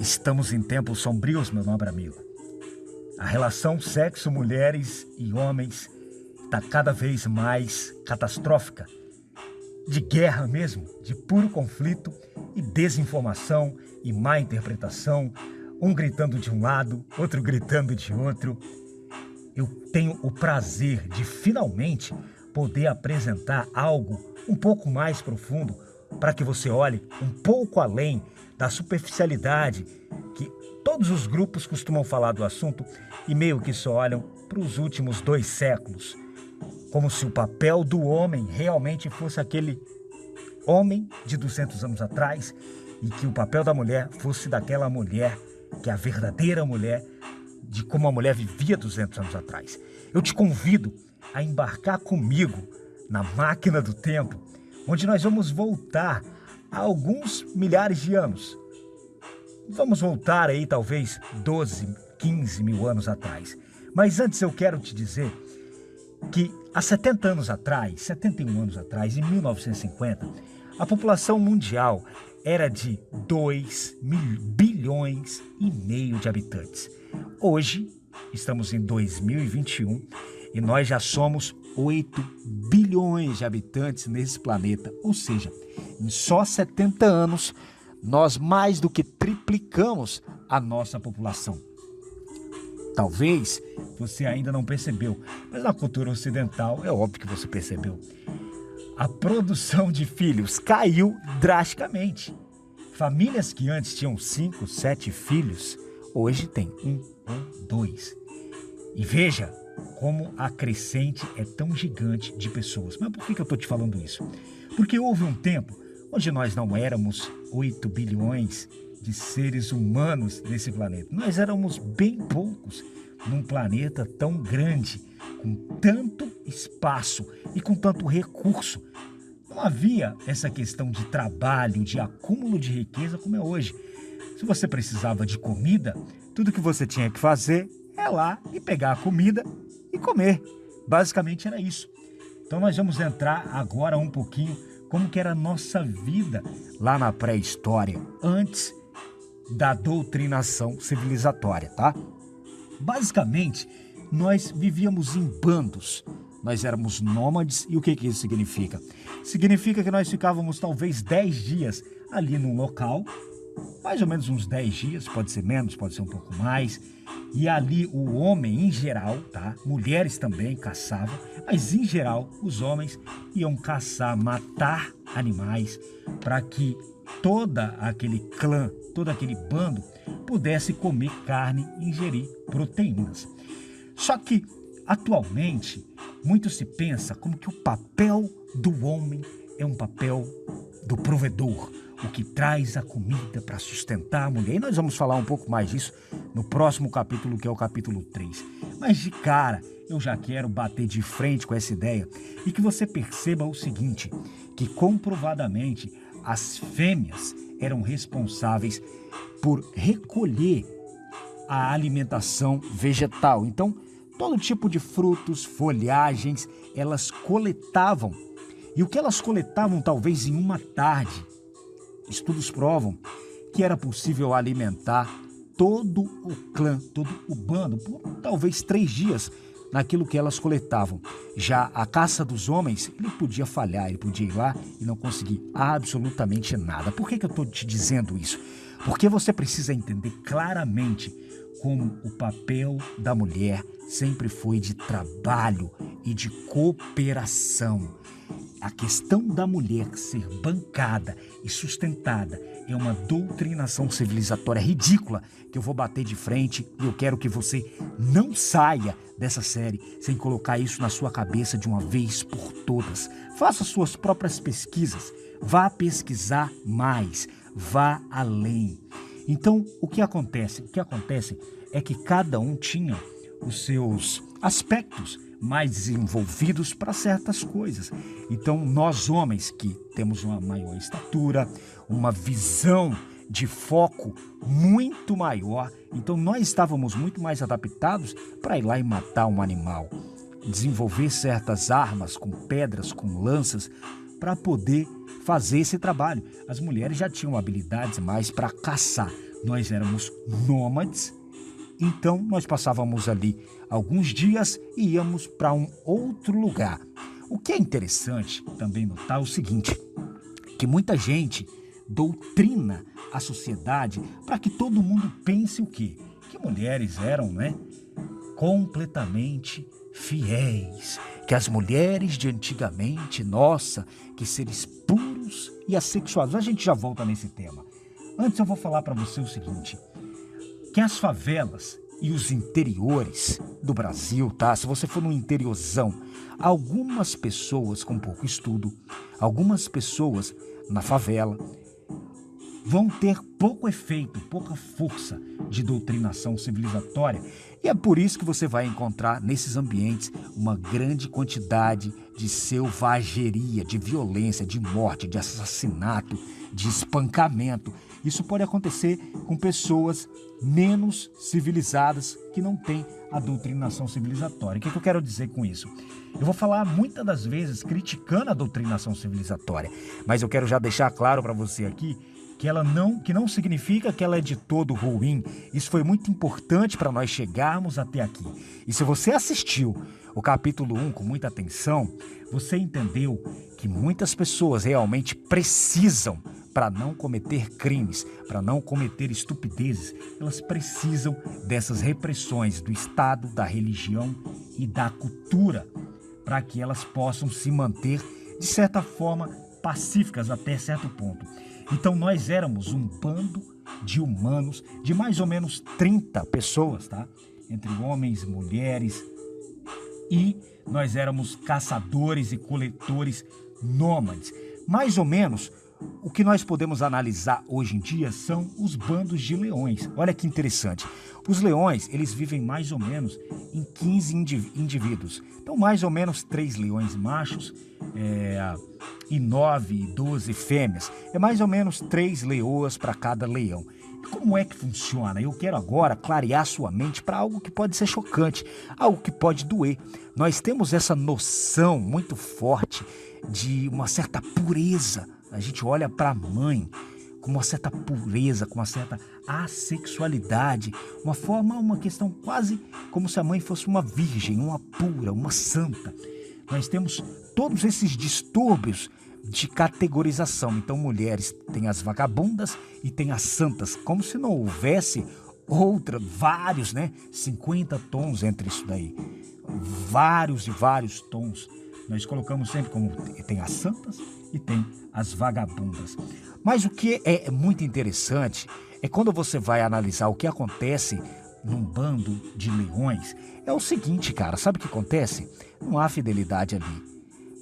Estamos em tempos sombrios, meu nobre amigo. A relação sexo, mulheres e homens está cada vez mais catastrófica. De guerra mesmo, de puro conflito e desinformação e má interpretação, um gritando de um lado, outro gritando de outro. Eu tenho o prazer de finalmente poder apresentar algo um pouco mais profundo para que você olhe um pouco além da superficialidade que todos os grupos costumam falar do assunto e meio que só olham para os últimos 2 séculos, como se o papel do homem realmente fosse aquele homem de 200 anos atrás e que o papel da mulher fosse daquela mulher que é a verdadeira mulher, de como a mulher vivia 200 anos atrás. Eu te convido a embarcar comigo na máquina do tempo, onde nós vamos voltar a alguns milhares de anos. Vamos voltar aí talvez 12, 15 mil anos atrás. Mas antes eu quero te dizer que há 70 anos atrás, 71 anos atrás, em 1950, a população mundial era de 2,5 bilhões de habitantes. Hoje, estamos em 2021 e nós já somos 8 bilhões de habitantes nesse planeta. Ou seja, em só 70 anos, nós mais do que triplicamos a nossa população. Talvez você ainda não percebeu, mas na cultura ocidental é óbvio que você percebeu. A produção de filhos caiu drasticamente. Famílias que antes tinham 5, 7 filhos, hoje têm 1 ou 2. E veja como a crescente é tão gigante de pessoas. Mas por que eu estou te falando isso? Porque houve um tempo onde nós não éramos 8 bilhões de seres humanos nesse planeta. Nós éramos bem poucos num planeta tão grande, com tanto espaço e com tanto recurso. Não havia essa questão de trabalho, de acúmulo de riqueza como é hoje. Se você precisava de comida, tudo que você tinha que fazer é lá e pegar a comida e comer. Basicamente era isso. Então nós vamos entrar agora um pouquinho como que era a nossa vida lá na pré-história, antes da doutrinação civilizatória, tá? Basicamente, nós vivíamos em bandos. Nós éramos nômades. E o que isso significa? Significa que nós ficávamos talvez 10 dias ali num local, mais ou menos uns 10 dias, pode ser menos, pode ser um pouco mais. E ali o homem em geral, tá? Mulheres também caçavam, mas em geral os homens iam caçar, matar animais para que todo aquele clã, todo aquele bando pudesse comer carne e ingerir proteínas. Só que atualmente muito se pensa como que o papel do homem é um papel do provedor, o que traz a comida para sustentar a mulher. E nós vamos falar um pouco mais disso no próximo capítulo, que é o capítulo 3. Mas de cara, eu já quero bater de frente com essa ideia e que você perceba o seguinte, que comprovadamente as fêmeas eram responsáveis por recolher a alimentação vegetal. Então, todo tipo de frutos, folhagens, elas coletavam. E o que elas coletavam talvez em uma tarde, estudos provam que era possível alimentar todo o clã, todo o bando, por talvez 3 dias naquilo que elas coletavam. Já a caça dos homens, ele podia falhar, ele podia ir lá e não conseguir absolutamente nada. Por que eu estou te dizendo isso? Porque você precisa entender claramente como o papel da mulher sempre foi de trabalho e de cooperação. A questão da mulher ser bancada e sustentada é uma doutrinação civilizatória ridícula que eu vou bater de frente e eu quero que você não saia dessa série sem colocar isso na sua cabeça de uma vez por todas. Faça suas próprias pesquisas, vá pesquisar mais, vá além. Então, o que acontece? O que acontece é que cada um tinha os seus aspectos mais desenvolvidos para certas coisas. Então, nós homens que temos uma maior estatura, uma visão de foco muito maior, então nós estávamos muito mais adaptados para ir lá e matar um animal, desenvolver certas armas com pedras, com lanças, para poder fazer esse trabalho. As mulheres já tinham habilidades mais para caçar. nós éramos nômades, então nós passávamos ali alguns dias e íamos para um outro lugar. O que é interessante também notar é o seguinte, que muita gente doutrina a sociedade para que todo mundo pense o quê? Que mulheres eram, completamente fiéis, que as mulheres de antigamente, nossa, que seres puros e assexuados. A gente já volta nesse tema. Antes eu vou falar para você o seguinte, que as favelas e os interiores do Brasil, tá? Se você for no interiorzão, algumas pessoas com pouco estudo, algumas pessoas na favela, vão ter pouco efeito, pouca força de doutrinação civilizatória. E é por isso que você vai encontrar nesses ambientes uma grande quantidade de selvageria, de violência, de morte, de assassinato, de espancamento. Isso pode acontecer com pessoas menos civilizadas que não têm a doutrinação civilizatória. O que eu quero dizer com isso? Eu vou falar muitas das vezes criticando a doutrinação civilizatória, mas eu quero já deixar claro para você aqui que não significa que ela é de todo ruim. Isso foi muito importante para nós chegarmos até aqui. E se você assistiu o capítulo 1 com muita atenção, você entendeu que muitas pessoas realmente precisam, para não cometer crimes, para não cometer estupidezes, elas precisam dessas repressões do Estado, da religião e da cultura, para que elas possam se manter, de certa forma, pacíficas até certo ponto. Então nós éramos um bando de humanos de mais ou menos 30 pessoas, tá? Entre homens, mulheres, e nós éramos caçadores e coletores nômades. Mais ou menos o que nós podemos analisar hoje em dia são os bandos de leões. Olha que interessante. Os leões, eles vivem mais ou menos em 15 indivíduos. Então, mais ou menos 3 leões machos e 9, 12 fêmeas. É mais ou menos 3 leoas para cada leão. E como é que funciona? Eu quero agora clarear sua mente para algo que pode ser chocante, algo que pode doer. Nós temos essa noção muito forte de uma certa pureza. A gente olha para a mãe com uma certa pureza, com uma certa assexualidade, uma questão quase como se a mãe fosse uma virgem, uma pura, uma santa. Nós temos todos esses distúrbios de categorização. Então, mulheres têm as vagabundas e têm as santas, como se não houvesse vários, 50 tons entre isso daí. Vários e vários tons. Nós colocamos sempre como tem as santas e tem as vagabundas. Mas o que é muito interessante é quando você vai analisar o que acontece num bando de leões, é o seguinte, cara, sabe o que acontece? Não há fidelidade ali.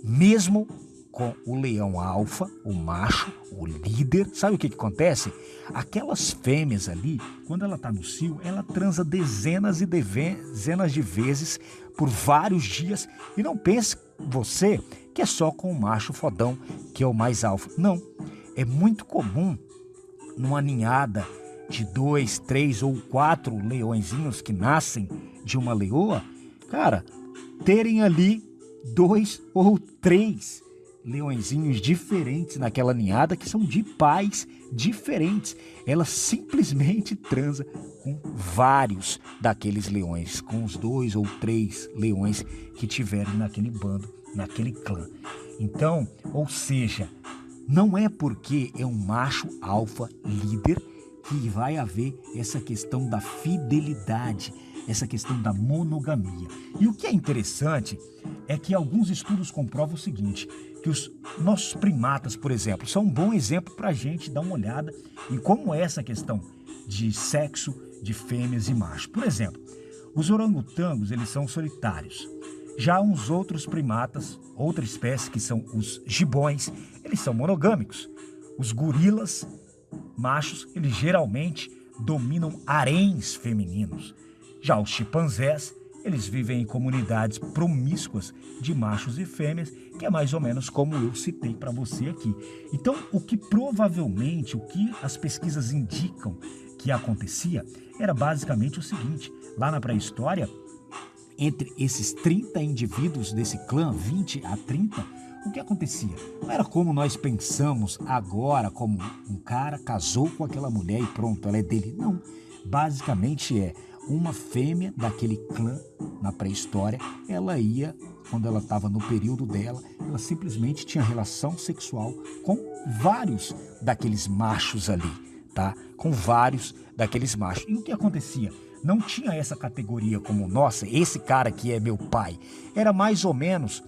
Mesmo com o leão alfa, o macho, o líder, sabe o que acontece? Aquelas fêmeas ali, quando ela está no cio, ela transa dezenas e dezenas de vezes por vários dias. E não pense você que é só com o macho fodão, que é o mais alfa. Não, é muito comum numa ninhada de 2, 3 ou 4 leõezinhos que nascem de uma leoa, cara, terem ali 2 ou 3 leõezinhos diferentes naquela ninhada que são de pais diferentes. Ela simplesmente transa com vários daqueles leões, com os 2 ou 3 leões que tiverem naquele bando, naquele clã. Então, ou seja, não é porque é um macho alfa líder que vai haver essa questão da fidelidade, essa questão da monogamia. E o que é interessante é que alguns estudos comprovam o seguinte, que os nossos primatas, por exemplo, são um bom exemplo para a gente dar uma olhada em como é essa questão de sexo de fêmeas e machos. Por exemplo, os orangotangos, eles são solitários. Já uns outros primatas, outra espécie que são os gibões, eles são monogâmicos. Os gorilas machos, eles geralmente dominam haréns femininos. Já os chimpanzés, eles vivem em comunidades promíscuas de machos e fêmeas, que é mais ou menos como eu citei para você aqui. Então, o que provavelmente, o que as pesquisas indicam que acontecia, era basicamente o seguinte: lá na pré-história, entre esses 30 indivíduos desse clã, 20 a 30, O que acontecia? Não era como nós pensamos agora, como um cara casou com aquela mulher e pronto, ela é dele. Não. Basicamente é uma fêmea daquele clã na pré-história, ela ia, quando ela estava no período dela, ela simplesmente tinha relação sexual com vários daqueles machos ali, tá? Com vários daqueles machos. E o que acontecia? Não tinha essa categoria como, nossa, esse cara aqui é meu pai. Era mais ou menos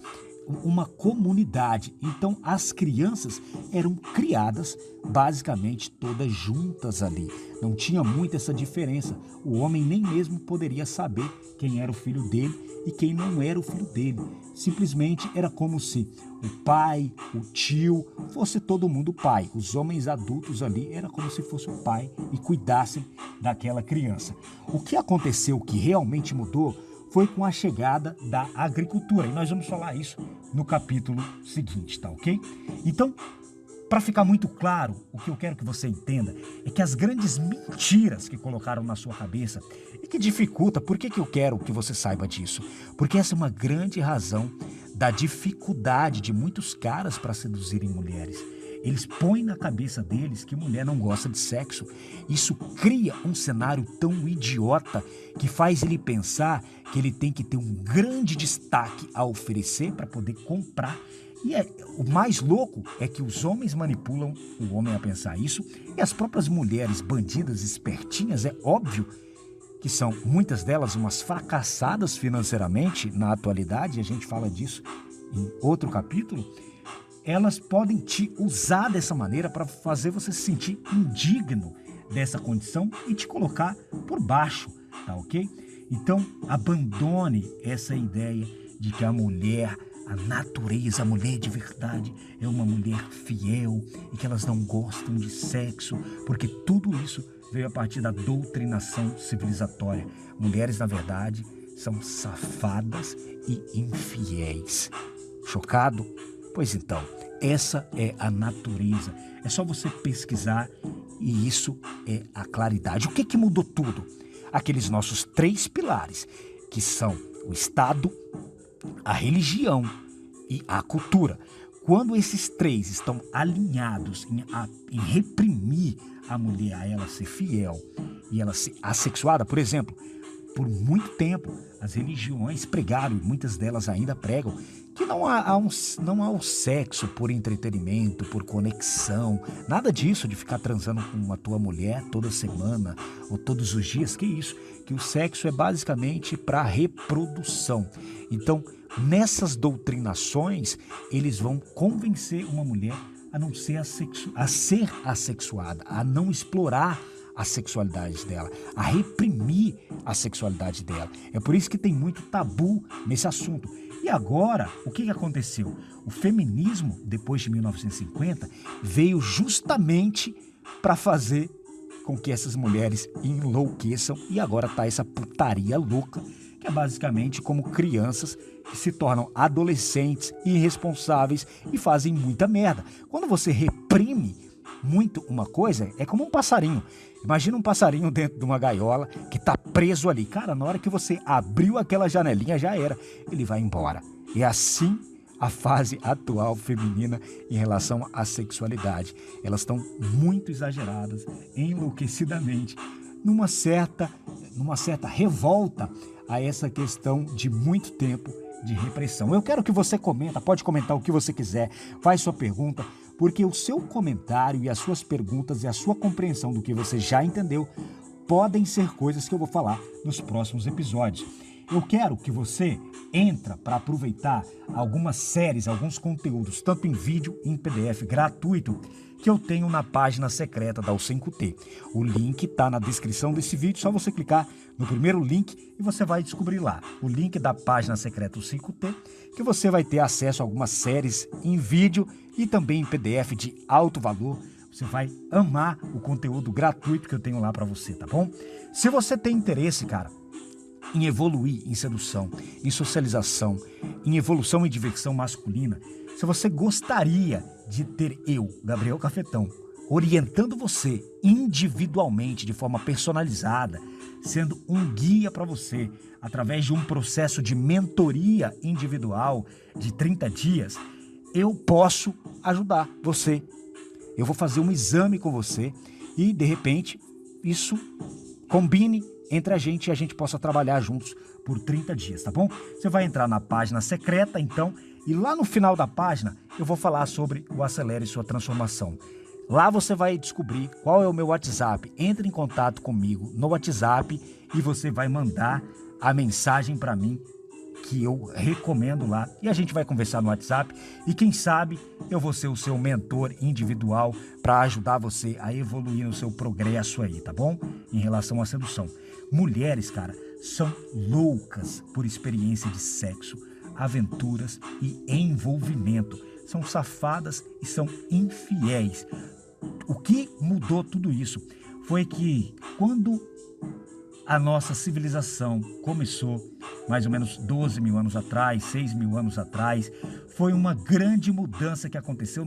uma comunidade. Então as crianças eram criadas basicamente todas juntas ali. Não tinha muito essa diferença. O homem nem mesmo poderia saber quem era o filho dele e quem não era o filho dele. Simplesmente era como se o pai, o tio, fosse todo mundo pai. Os homens adultos ali era como se fosse o pai e cuidassem daquela criança. O que aconteceu que realmente mudou foi com a chegada da agricultura. E nós vamos falar isso no capítulo seguinte, tá ok? Então, para ficar muito claro, o que eu quero que você entenda é que as grandes mentiras que colocaram na sua cabeça e que dificulta, por que eu quero que você saiba disso? Porque essa é uma grande razão da dificuldade de muitos caras para seduzirem mulheres. Eles põem na cabeça deles que mulher não gosta de sexo. Isso cria um cenário tão idiota que faz ele pensar que ele tem que ter um grande destaque a oferecer para poder comprar. E o mais louco é que os homens manipulam o homem a pensar isso e as próprias mulheres bandidas, espertinhas, é óbvio que são muitas delas umas fracassadas financeiramente na atualidade, a gente fala disso em outro capítulo. Elas podem te usar dessa maneira para fazer você se sentir indigno dessa condição e te colocar por baixo, tá ok? Então, abandone essa ideia de que a mulher, a natureza, a mulher de verdade é uma mulher fiel e que elas não gostam de sexo, porque tudo isso veio a partir da doutrinação civilizatória. Mulheres, na verdade, são safadas e infiéis. Chocado? Pois então, essa é a natureza. É só você pesquisar e isso é a claridade. O que mudou tudo? Aqueles nossos 3 pilares, que são o Estado, a religião e a cultura. Quando esses 3 estão alinhados em reprimir a mulher, a ela ser fiel e ela ser assexuada, por exemplo, por muito tempo as religiões pregaram, e muitas delas ainda pregam, que não há o sexo por entretenimento, por conexão, nada disso de ficar transando com a tua mulher toda semana ou todos os dias, que isso? Que o sexo é basicamente para reprodução. Então, nessas doutrinações, eles vão convencer uma mulher a não ser a ser assexuada, a não explorar a sexualidade dela, a reprimir a sexualidade dela. É por isso que tem muito tabu nesse assunto. E agora, o que aconteceu? O feminismo, depois de 1950, veio justamente para fazer com que essas mulheres enlouqueçam e agora tá essa putaria louca, que é basicamente como crianças que se tornam adolescentes, irresponsáveis e fazem muita merda. Quando você reprime muito uma coisa, é como um passarinho. Imagina um passarinho dentro de uma gaiola que tá preso ali. Cara, na hora que você abriu aquela janelinha, já era. Ele vai embora. É assim a fase atual feminina em relação à sexualidade. Elas estão muito exageradas, enlouquecidamente, numa certa revolta a essa questão de muito tempo de repressão. Eu quero que você comenta, pode comentar o que você quiser, faz sua pergunta, porque o seu comentário e as suas perguntas e a sua compreensão do que você já entendeu podem ser coisas que eu vou falar nos próximos episódios. Eu quero que você entre para aproveitar algumas séries, alguns conteúdos, tanto em vídeo e em PDF gratuito, que eu tenho na página secreta da U5T. O link está na descrição desse vídeo, só você clicar no primeiro link e você vai descobrir lá o link da página secreta U5T, que você vai ter acesso a algumas séries em vídeo e também em PDF de alto valor. Você vai amar o conteúdo gratuito que eu tenho lá para você, tá bom? Se você tem interesse, cara, em evoluir em sedução, em socialização, em evolução e diversão masculina, se você gostaria de ter eu, Gabriel Cafetão, orientando você individualmente, de forma personalizada, sendo um guia para você, através de um processo de mentoria individual de 30 dias, eu posso ajudar você. Eu vou fazer um exame com você e, de repente, isso combine entre a gente e a gente possa trabalhar juntos por 30 dias, tá bom? Você vai entrar na página secreta, então, e lá no final da página eu vou falar sobre o Acelere Sua Transformação. Lá você vai descobrir qual é o meu WhatsApp. Entre em contato comigo no WhatsApp e você vai mandar a mensagem para mim que eu recomendo lá. E a gente vai conversar no WhatsApp e quem sabe eu vou ser o seu mentor individual para ajudar você a evoluir no seu progresso aí, tá bom? Em relação à sedução. Mulheres, cara, são loucas por experiência de sexo, aventuras e envolvimento. São safadas e são infiéis. O que mudou tudo isso foi que quando a nossa civilização começou, mais ou menos 12 mil anos atrás, 6 mil anos atrás, foi uma grande mudança que aconteceu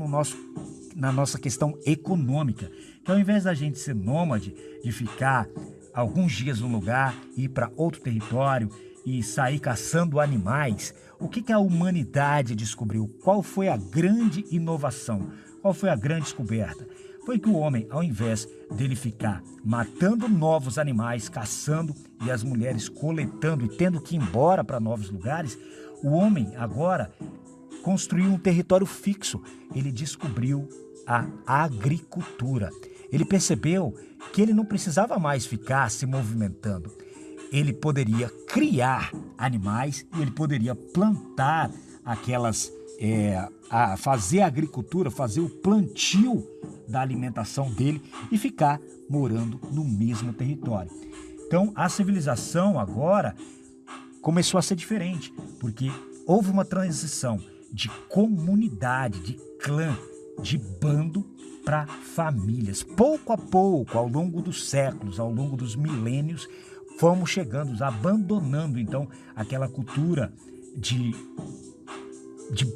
na nossa questão econômica. Então, ao invés da gente ser nômade, de ficar alguns dias num lugar, ir para outro território e sair caçando animais, o que a humanidade descobriu? Qual foi a grande inovação? Qual foi a grande descoberta? Foi que o homem, ao invés dele ficar matando novos animais, caçando e as mulheres coletando e tendo que ir embora para novos lugares, o homem agora construiu um território fixo. Ele descobriu a agricultura. Ele percebeu que ele não precisava mais ficar se movimentando. Ele poderia criar animais e ele poderia plantar fazer a agricultura, fazer o plantio da alimentação dele e ficar morando no mesmo território. Então, a civilização agora começou a ser diferente, porque houve uma transição de comunidade, de clã, de bando para famílias. Pouco a pouco, ao longo dos séculos, ao longo dos milênios, fomos chegando, abandonando então aquela cultura de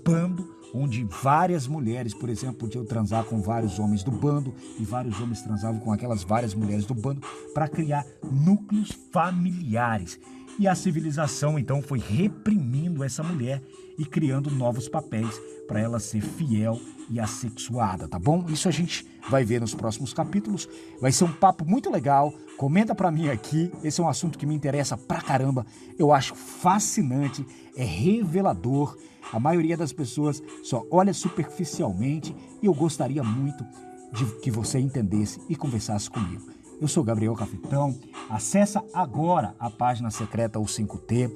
bando, onde várias mulheres, por exemplo, podiam transar com vários homens do bando e vários homens transavam com aquelas várias mulheres do bando para criar núcleos familiares. E a civilização, então, foi reprimindo essa mulher e criando novos papéis para ela ser fiel e assexuada, tá bom? Isso a gente vai ver nos próximos capítulos. Vai ser um papo muito legal. Comenta para mim aqui. Esse é um assunto que me interessa pra caramba. Eu acho fascinante, é revelador. A maioria das pessoas só olha superficialmente e eu gostaria muito de que você entendesse e conversasse comigo. Eu sou Gabriel Cafetão, acessa agora a página secreta o 5T.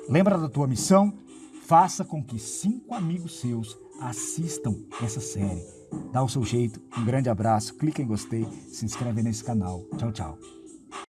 Lembra da tua missão? Faça com que 5 amigos seus assistam essa série. Dá o seu jeito, um grande abraço, clica em gostei, se inscreve nesse canal. Tchau, tchau.